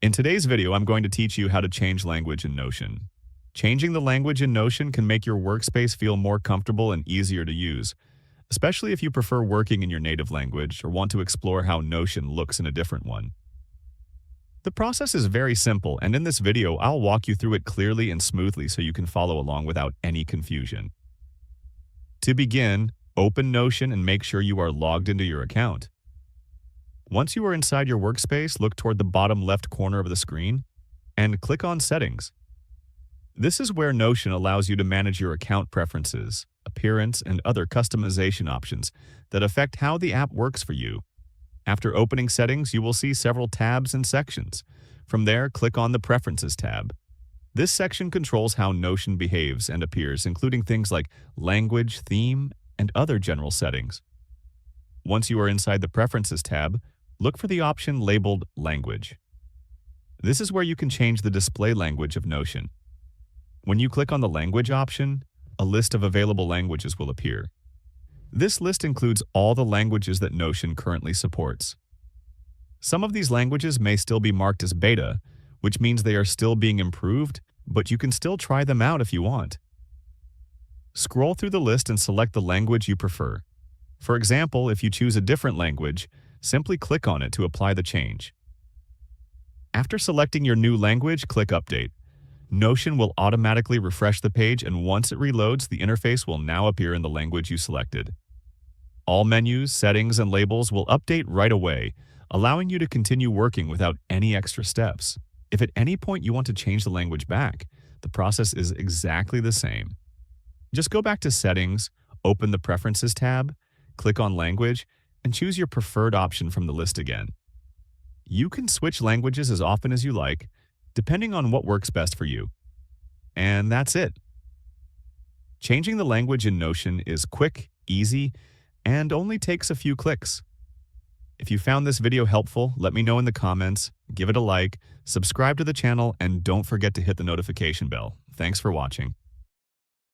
In today's video, I'm going to teach you how to change language in Notion. Changing the language in Notion can make your workspace feel more comfortable and easier to use, especially if you prefer working in your native language or want to explore how Notion looks in a different one. The process is very simple, and in this video, I'll walk you through it clearly and smoothly so you can follow along without any confusion. To begin, open Notion and make sure you are logged into your account. Once you are inside your workspace, look toward the bottom left corner of the screen and click on Settings. This is where Notion allows you to manage your account preferences, appearance, and other customization options that affect how the app works for you. After opening Settings, you will see several tabs and sections. From there, click on the Preferences tab. This section controls how Notion behaves and appears, including things like language, theme, and other general settings. Once you are inside the Preferences tab, look for the option labeled Language. This is where you can change the display language of Notion. When you click on the Language option, a list of available languages will appear. This list includes all the languages that Notion currently supports. Some of these languages may still be marked as beta, which means they are still being improved, but you can still try them out if you want. Scroll through the list and select the language you prefer. For example, if you choose a different language, simply click on it to apply the change. After selecting your new language, click Update. Notion will automatically refresh the page, and once it reloads, the interface will now appear in the language you selected. All menus, settings, and labels will update right away, allowing you to continue working without any extra steps. If at any point you want to change the language back, the process is exactly the same. Just go back to Settings, open the Preferences tab, click on Language, and choose your preferred option from the list again. You can switch languages as often as you like, depending on what works best for you. And that's it. Changing the language in Notion is quick, easy, and only takes a few clicks. If you found this video helpful, let me know in the comments, give it a like, subscribe to the channel, and don't forget to hit the notification bell. Thanks for watching.